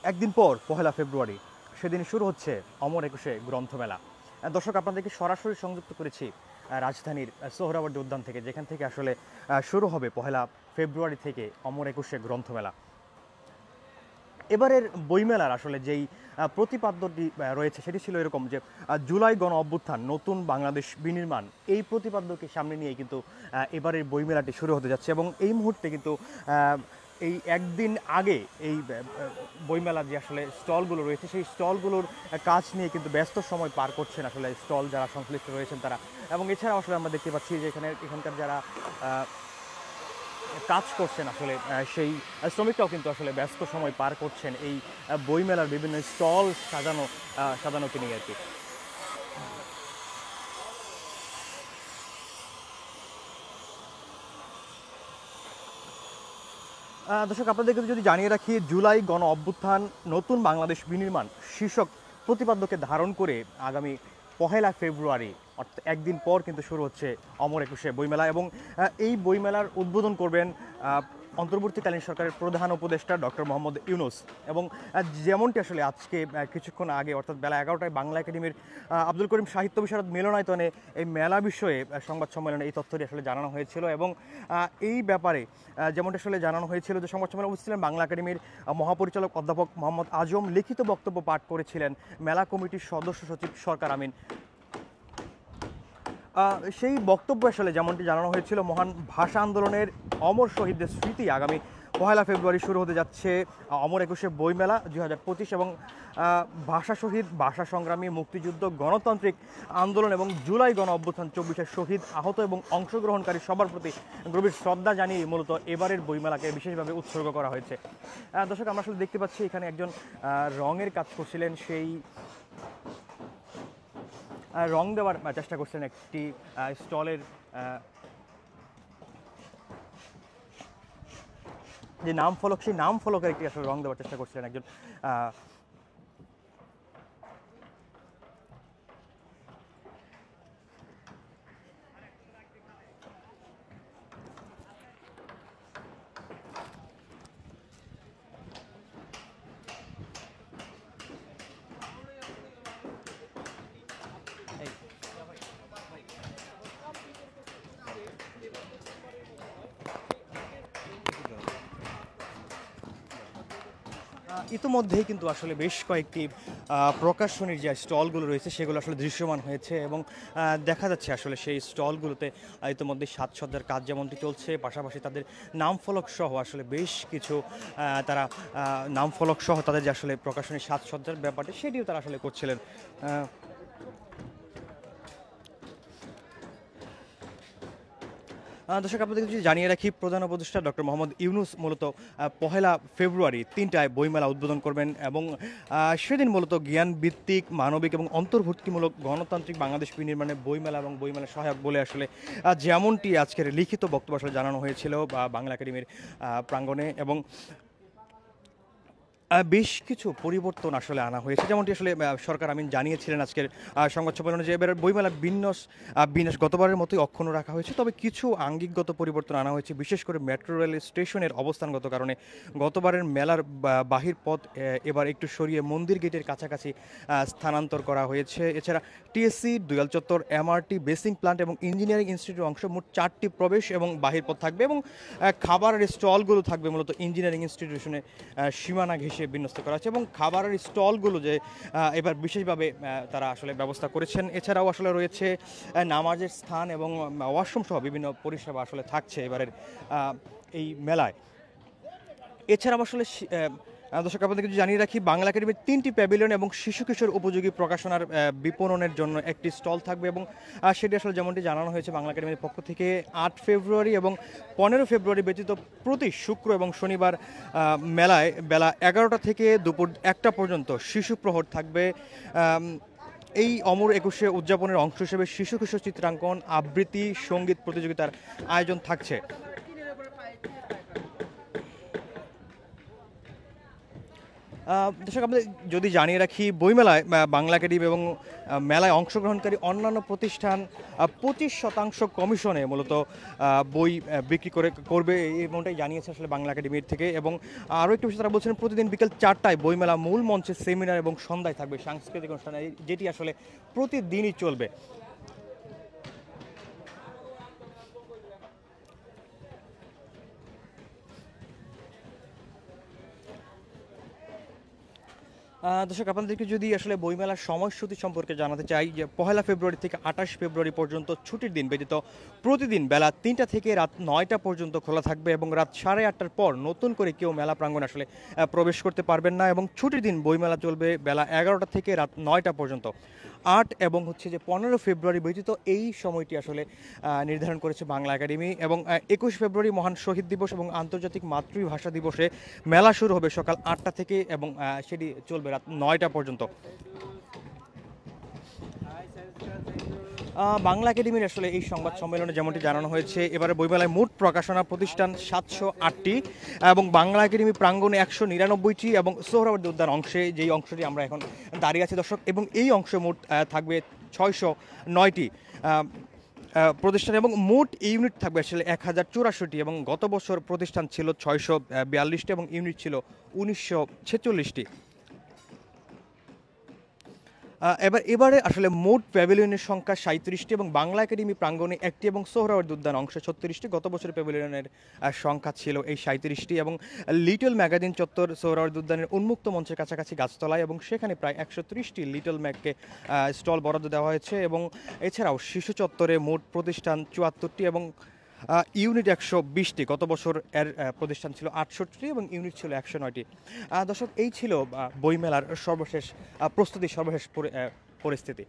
একদিন পর পহেলা ফেব্রুয়ারি, সেদিন শুরু হচ্ছে অমর একুশে গ্রন্থমেলা। দর্শক, আপনাদেরকে সরাসরি সংযুক্ত করেছি রাজধানীর সোহরাওয়ার্দী উদ্যান থেকে, যেখান থেকে আসলে শুরু হবে পহেলা ফেব্রুয়ারি থেকে অমর একুশে গ্রন্থমেলা। এবারের বইমেলার আসলে যেই প্রতিপাদ্যটি রয়েছে সেটি ছিল এরকম যে জুলাই গণ অভ্যুত্থান, নতুন বাংলাদেশ বিনির্মাণ, এই প্রতিপাদ্যকে সামনে নিয়ে কিন্তু এবারের বইমেলাটি শুরু হতে যাচ্ছে। এবং এই মুহূর্তে কিন্তু এই একদিন আগে এই বইমেলার যে আসলে স্টলগুলো রয়েছে সেই স্টলগুলোর কাজ নিয়ে কিন্তু ব্যস্ত সময় পার করছেন আসলে স্টল যারা সংশ্লিষ্ট রয়েছেন তারা। এবং এছাড়াও আসলে আমরা দেখতে পাচ্ছি যে এখানকার যারা কাজ করছেন আসলে সেই শ্রমিকরাও কিন্তু আসলে ব্যস্ত সময় পার করছেন এই বইমেলার বিভিন্ন স্টল সাজানোকে নিয়ে আর কি। দর্শক, আপনাদেরকে যদি জানিয়ে রাখি, জুলাই গণ অভ্যুত্থান, নতুন বাংলাদেশ বিনির্মাণ শীর্ষক প্রতিপাদ্যকে ধারণ করে আগামী পহেলা ফেব্রুয়ারি, অর্থাৎ একদিন পর কিন্তু শুরু হচ্ছে অমর একুশে বইমেলা। এবং এই বইমেলার উদ্বোধন করবেন অন্তর্বর্তীকালীন সরকারের প্রধান উপদেষ্টা ডক্টর মোহাম্মদ ইউনূস। এবং যেমনটি আসলে আজকে কিছুক্ষণ আগে, অর্থাৎ বেলা 11টায় বাংলা একাডেমির আব্দুল করিম সাহিত্য বিশারদ মিলনায়তনে এই মেলা বিষয়ে সংবাদ সম্মেলনে এই তথ্যটি আসলে জানানো হয়েছিল। এবং এই ব্যাপারে যেমনটি আসলে জানানো হয়েছিল যে সংবাদ সম্মেলনে উপস্থিত ছিলেন বাংলা একাডেমির মহাপরিচালক অধ্যাপক মোহাম্মদ আজম। লিখিত বক্তব্য পাঠ করেছিলেন মেলা কমিটির সদস্য সচিব সরকার আমিন। সেই বক্তব্য আসলে যেমনটি জানানো হয়েছিল, মহান ভাষা আন্দোলনের অমর শহীদদের স্মৃতি আগামী পহেলা ফেব্রুয়ারি শুরু হতে যাচ্ছে অমর একুশে বইমেলা 2025। এবং ভাষা শহীদ, ভাষা সংগ্রামী, মুক্তিযুদ্ধ, গণতান্ত্রিক আন্দোলন এবং জুলাই গণ অভ্যুত্থান 24-এর শহীদ, আহত এবং অংশগ্রহণকারী সবার প্রতি গভীর শ্রদ্ধা জানিয়ে মূলত এবারের বইমেলাকে বিশেষভাবে উৎসর্গ করা হয়েছে। দর্শক, আমরা আসলে দেখতে পাচ্ছি এখানে একজন রঙের কাজ করছিলেন, সেই রং দেওয়ার চেষ্টা করছেন একটি স্টলের যে নাম ফলক, সেই নাম ফলকের একটি আসলে রং দেওয়ার চেষ্টা করছিলেন একজন ইতিমধ্যেই কিন্তু আসলে বেশ কয়েকটি প্রকাশনীর যে স্টলগুলো রয়েছে সেগুলো আসলে দৃশ্যমান হয়েছে। এবং দেখা যাচ্ছে আসলে সেই স্টলগুলোতে ইতিমধ্যে সাজসজ্জার কাজ যেমনটি চলছে, পাশাপাশি তাদের নামফলক সহ আসলে বেশ কিছু তারা নামফলক সহ তাদের যে আসলে প্রকাশনী সাজসজ্জার ব্যাপারটা সেটিও তারা আসলে করছিলেন। দর্শক, আপনাদেরকে যদি জানিয়ে রাখি, প্রধান উপদেষ্টা ডক্টর মোহাম্মদ ইউনূস মূলত পহেলা ফেব্রুয়ারি 3টায় বইমেলা উদ্বোধন করবেন। এবং সেদিন মূলত জ্ঞানভিত্তিক, মানবিক এবং অন্তর্ভুক্তিমূলক গণতান্ত্রিক বাংলাদেশ বিনির্মাণে বইমেলা এবং বইমেলা সহায়ক বলে আসলে যেমনটি আজকের লিখিত বক্তব্য আসলে জানানো হয়েছিল বাংলা একাডেমির প্রাঙ্গণে। এবং বেশ কিছু পরিবর্তন আসলে আনা হয়েছে, যেমনটি আসলে সরকার আমিন জানিয়েছিলেন আজকের সংবাদ সম্মেলনে যে এবার বইমেলা বিন্যাস গতবারের মতোই অক্ষুণ্ণ রাখা হয়েছে, তবে কিছু আঙ্গিকগত পরিবর্তন আনা হয়েছে, বিশেষ করে মেট্রো রেল স্টেশনের অবস্থানগত কারণে গতবারের মেলার বাহির পথ এবার একটু সরিয়ে মন্দির গেটের কাছাকাছি স্থানান্তর করা হয়েছে। এছাড়া টিএসসি, দুয়াল চত্বর, এমআরটি, বেসিং প্লান্ট এবং ইঞ্জিনিয়ারিং ইনস্টিটিউট অংশ মোট 4টি প্রবেশ এবং বাহির পথ থাকবে। এবং খাবারের স্টলগুলো থাকবে মূলত ইঞ্জিনিয়ারিং ইনস্টিটিউশনে সীমানা ঘেঁষে বিন্যস্ত করা আছে। এবং খাবারের স্টলগুলো যে এবার বিশেষভাবে তারা আসলে ব্যবস্থা করেছেন। এছাড়াও আসলে রয়েছে নামাজের স্থান এবং ওয়াশরুম সহ বিভিন্ন পরিষেবা আসলে থাকছে এবারের এই মেলায়। এছাড়াও আসলে দর্শক, আপনাদেরকে জানিয়ে রাখি, বাংলা একাডেমির 3টি প্যাভিলিয়ন এবং শিশু কিশোর উপযোগী প্রকাশনার বিপণনের জন্য একটি স্টল থাকবে। এবং সেটি আসলে যেমনটি জানানো হয়েছে বাংলা একাডেমির পক্ষ থেকে 8 ফেব্রুয়ারি এবং 15 ফেব্রুয়ারি ব্যতীত প্রতি শুক্র এবং শনিবার মেলায় বেলা 11টা থেকে দুপুর 1টা পর্যন্ত শিশু প্রহর থাকবে। এই অমর একুশে উদযাপনের অংশ হিসেবে শিশু কিশোর চিত্রাঙ্কন, আবৃত্তি, সঙ্গীত প্রতিযোগিতার আয়োজন থাকছে। দর্শক আমরা যদি জানিয়ে রাখি বইমেলায় বাংলা একাডেমি এবং মেলায় অংশগ্রহণকারী অন্যান্য প্রতিষ্ঠান 25% কমিশনে মূলত বই বিক্রি করবে এমনটাই জানিয়েছে আসলে বাংলা একাডেমির থেকে। এবং আরও একটি বিষয় তারা বলছেন প্রতিদিন বিকেল 4টায় বইমেলা মূল মঞ্চে সেমিনার এবং সন্ধ্যায় থাকবে সাংস্কৃতিক অনুষ্ঠান, যেটি আসলে প্রতিদিনই চলবে। দর্শক আপনাদেরকে যদি আসলে বইমেলার সময়সূচি সম্পর্কে জানাতে চাই, যে 1 ফেব্রুয়ারি থেকে 28 ফেব্রুয়ারি পর্যন্ত ছুটির দিন ব্যতীত প্রতিদিন বেলা 3টা থেকে রাত 9টা পর্যন্ত খোলা থাকবে এবং রাত 8:30টার পর নতুন করে কেউ মেলা প্রাঙ্গণে আসলে প্রবেশ করতে পারবেন না। এবং ছুটির দিন বইমেলা চলবে বেলা 11টা থেকে রাত 9টা পর্যন্ত। 8 এবং হচ্ছে যে 15 ফেব্রুয়ারি ব্যতীত এই সময়টি আসলে নির্ধারণ করেছে বাংলা একাডেমি। এবং 21 ফেব্রুয়ারি মহান শহীদ দিবস এবং আন্তর্জাতিক মাতৃভাষা দিবসে মেলা শুরু হবে সকাল 8টা থেকে এবং সেটি চলবে রাত 9টা পর্যন্ত। বাংলা একাডেমির আসলে এই সংবাদ সম্মেলনে যেমনটি জানানো হয়েছে, এবারে বইমেলায় মোট প্রকাশনা প্রতিষ্ঠান 708টি এবং বাংলা একাডেমি প্রাঙ্গণে 199টি এবং সোহরাওয়ার্দী উদ্যান অংশে, যেই অংশটি আমরা এখন দাঁড়িয়ে আছি দর্শক, এবং এই অংশে মোট থাকবে 609টি প্রতিষ্ঠান এবং মোট ইউনিট থাকবে আসলে 1084টি। এবং গত বছর প্রতিষ্ঠান ছিল 642টি এবং ইউনিট ছিল 1946টি। এবারে আসলে মোট প্যাভিলিয়নের সংখ্যা 37টি এবং বাংলা একাডেমি প্রাঙ্গণে 1টি এবং সোহরাওয়ার্দী উদ্যান অংশে 36টি। গত বছর প্যাভিলিয়নের সংখ্যা ছিল এই 37টি। এবং লিটল ম্যাগাজিন চত্বর সোহরাওয়ার্দী উদ্যানের উন্মুক্ত মঞ্চের কাছাকাছি গাছতলায়, এবং সেখানে প্রায় 130টি লিটল ম্যাগকে স্টল বরাদ্দ দেওয়া হয়েছে। এবং এছাড়াও শিশু চত্বরে মোট প্রতিষ্ঠান 74টি এবং ইউনিট 120টি। গত বছর এর প্রতিষ্ঠান ছিল 68টি এবং ইউনিট ছিল 109টি। দর্শক এই ছিল বইমেলার সর্বশেষ প্রস্তুতি, সর্বশেষ পরিস্থিতি।